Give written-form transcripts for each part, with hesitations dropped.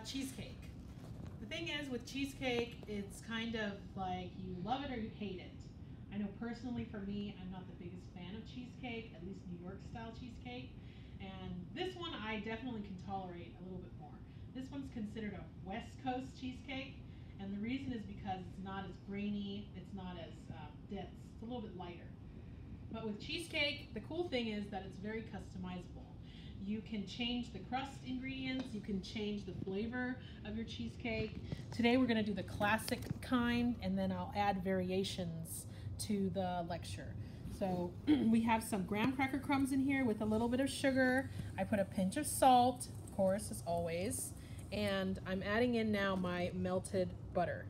Cheesecake. The thing is with cheesecake, it's kind of like you love it or you hate it. I know personally for me, I'm not the biggest fan of cheesecake, at least New York style cheesecake. And this one I definitely can tolerate a little bit more. This one's considered a West Coast cheesecake, and the reason is because it's not as grainy, it's not as dense, it's a little bit lighter. But with cheesecake, the cool thing is that it's very customizable. You can change the crust ingredients, you can change the flavor of your cheesecake. Today we're going to do the classic kind, and then I'll add variations to the lecture. So we have some graham cracker crumbs in here with a little bit of sugar. I put a pinch of salt, of course, as always. And I'm adding in now my melted butter,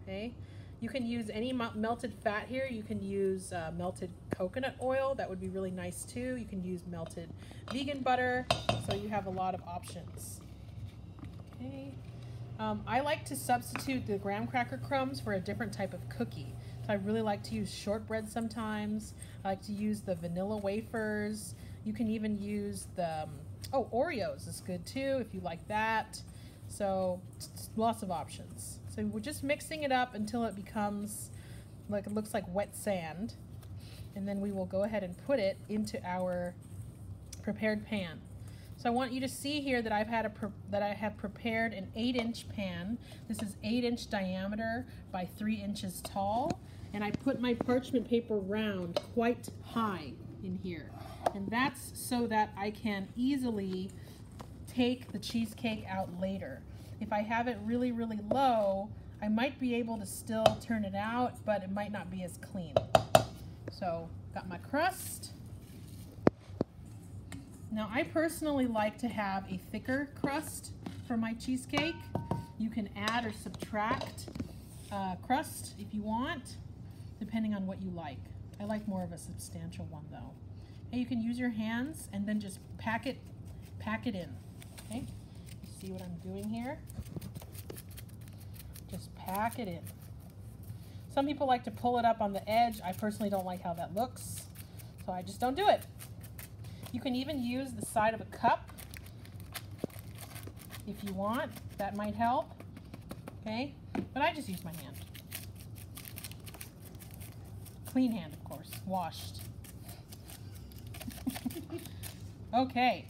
okay? You can use any melted fat here. You can use melted coconut oil. That would be really nice too. You can use melted vegan butter. So you have a lot of options. Okay. I like to substitute the graham cracker crumbs for a different type of cookie. So I really like to use shortbread sometimes. I like to use the vanilla wafers. You can even use the, Oreos is good too if you like that. So lots of options. So we're just mixing it up until it becomes like, it looks like wet sand. And then we will go ahead and put it into our prepared pan. So I want you to see here that I have prepared an 8-inch pan. This is 8-inch diameter by 3 inches tall. And I put my parchment paper round quite high in here. And that's so that I can easily take the cheesecake out later. If I have it really, really low, I might be able to still turn it out, but it might not be as clean. So, got my crust. Now, I personally like to have a thicker crust for my cheesecake. You can add or subtract crust if you want, depending on what you like. I like more of a substantial one though. And you can use your hands and then just pack it in. Okay, you see what I'm doing here? Just pack it in. Some people like to pull it up on the edge. I personally don't like how that looks, so I just don't do it. You can even use the side of a cup if you want. That might help. Okay, but I just use my hand. Clean hand, of course, washed. Okay,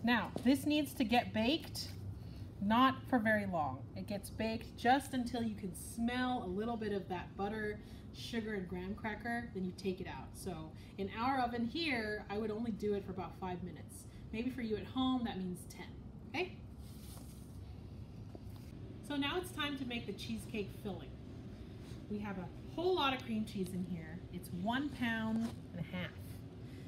now this needs to get baked, not for very long. It gets baked just until you can smell a little bit of that butter, sugar, and graham cracker, then you take it out. So in our oven here, I would only do it for about 5 minutes. Maybe for you at home, that means 10, okay? So now it's time to make the cheesecake filling. We have a whole lot of cream cheese in here. It's 1.5 pounds.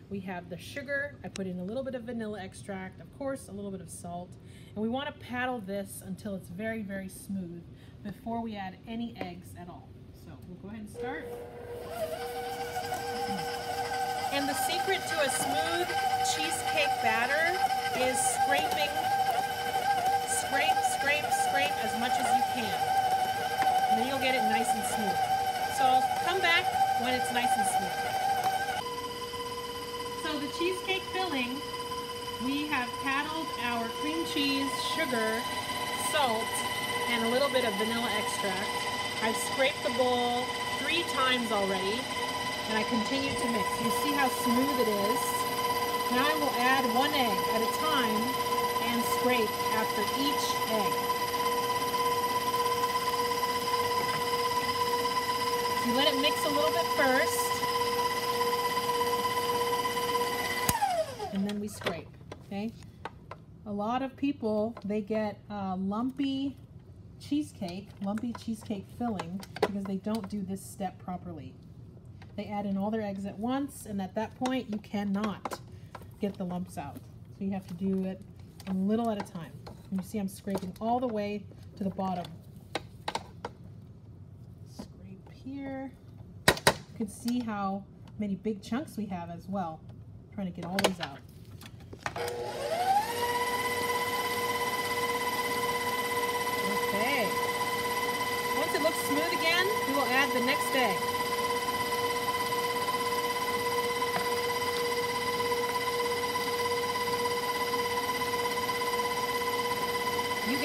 We have the sugar. I put in a little bit of vanilla extract, of course, a little bit of salt. And we want to paddle this until it's very, very smooth before we add any eggs at all. So we'll go ahead and start. And the secret to a smooth cheesecake batter is scraping. Scrape as much as you can. And then you'll get it nice and smooth. So I'll come back when it's nice and smooth. So the cheesecake filling, we have paddled our cream cheese, sugar, salt, and a little bit of vanilla extract. I've scraped the bowl 3 times already, and I continue to mix. You see how smooth it is? Now I will add 1 egg at a time and scrape after each egg. So you let it mix a little bit first. And then we scrape, okay? A lot of people, they get lumpy cheesecake filling because they don't do this step properly. They add in all their eggs at once, and at that point, you cannot get the lumps out. So you have to do it a little at a time. And you see I'm scraping all the way to the bottom. Scrape here. You can see how many big chunks we have as well. I'm trying to get all those out. Okay. Once it looks smooth again, we will add the next egg.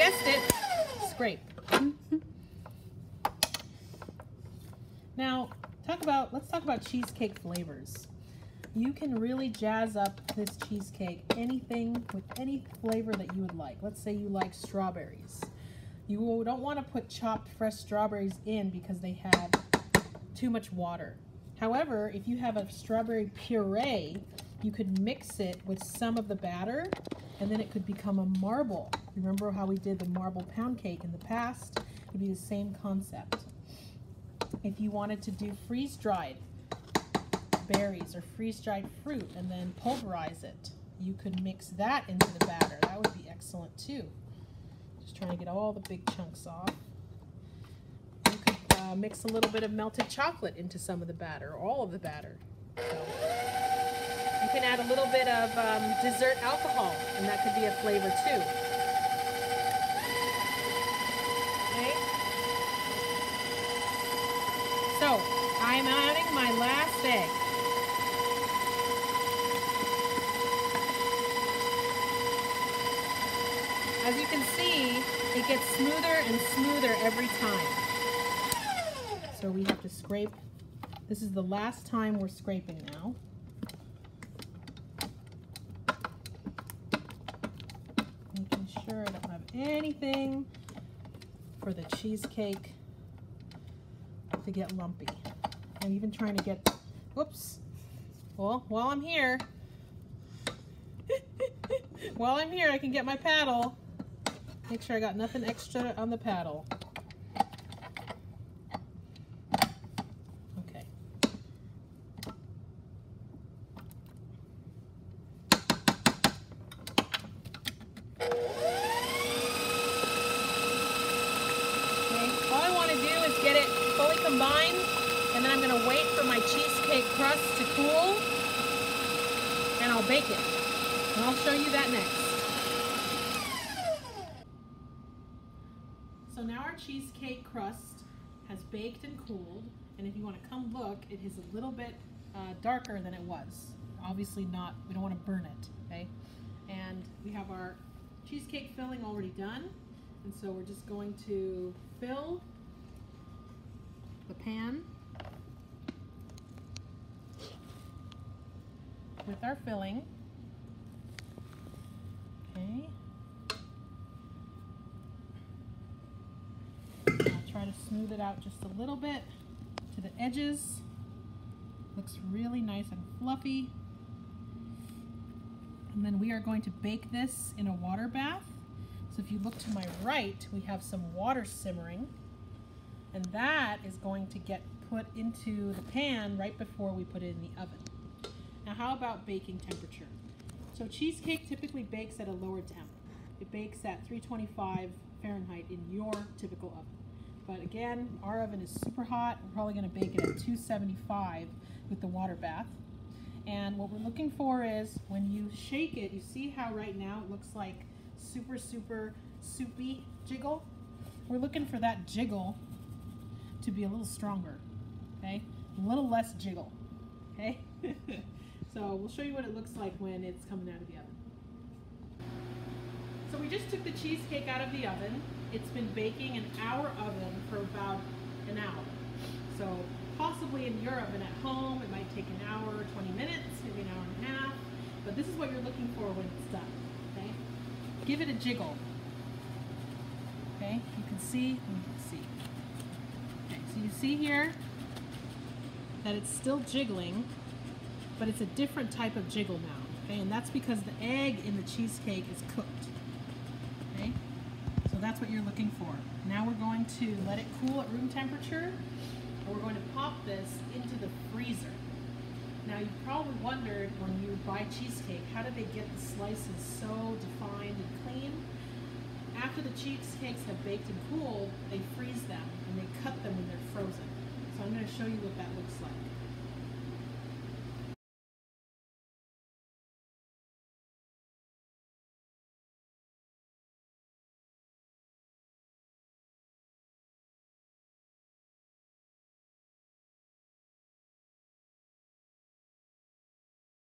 guessed it, scrape. Now, let's talk about cheesecake flavors. You can really jazz up this cheesecake with any flavor that you would like. Let's say you like strawberries. You don't want to put chopped fresh strawberries in because they have too much water. However, if you have a strawberry puree, you could mix it with some of the batter and then it could become a marble. Remember how we did the marble pound cake in the past? It would be the same concept. If you wanted to do freeze-dried berries or freeze-dried fruit and then pulverize it, you could mix that into the batter. That would be excellent too. Just trying to get all the big chunks off. You could mix a little bit of melted chocolate into some of the batter, or all of the batter. So, you can add a little bit of dessert alcohol, and that could be a flavor too. Okay. So, I'm adding my last egg. As you can see, it gets smoother and smoother every time. So we have to scrape. This is the last time we're scraping now. Making sure I don't have anything for the cheesecake to get lumpy. I'm even trying to get, whoops. Well, while I'm here, I can get my paddle. Make sure I got nothing extra on the paddle. Okay. All I want to do is get it fully combined, and then I'm going to wait for my cheesecake crust to cool, and I'll bake it. And I'll show you that next. So now our cheesecake crust has baked and cooled, and if you want to come look, it is a little bit darker than it was. Obviously not, we don't want to burn it, okay? And we have our cheesecake filling already done, and so we're just going to fill the pan with our filling. Okay. I'll try to smooth it out just a little bit to the edges. Looks really nice and fluffy. And then we are going to bake this in a water bath. So if you look to my right, we have some water simmering, and that is going to get put into the pan right before we put it in the oven. Now how about baking temperature? So cheesecake typically bakes at a lower temp. It bakes at 325 Fahrenheit in your typical oven. But again, our oven is super hot. We're probably going to bake it at 275 with the water bath. And what we're looking for is when you shake it, you see how right now it looks like super soupy jiggle? We're looking for that jiggle to be a little stronger, okay? A little less jiggle, okay? So we'll show you what it looks like when it's coming out of the oven. So we just took the cheesecake out of the oven. It's been baking in our oven for about an hour. So possibly in your oven at home, it might take an hour, 20 minutes, maybe an hour and a half. But this is what you're looking for when it's done, okay? Give it a jiggle. Okay, you can see, Okay, so you see here that it's still jiggling, but it's a different type of jiggle now, okay? And that's because the egg in the cheesecake is cooked, okay? So that's what you're looking for. Now we're going to let it cool at room temperature, and we're going to pop this into the freezer. Now you probably wondered when you buy cheesecake, how do they get the slices so defined and clean? After the cheesecakes have baked and cooled, they freeze them and they cut them when they're frozen. So I'm going to show you what that looks like.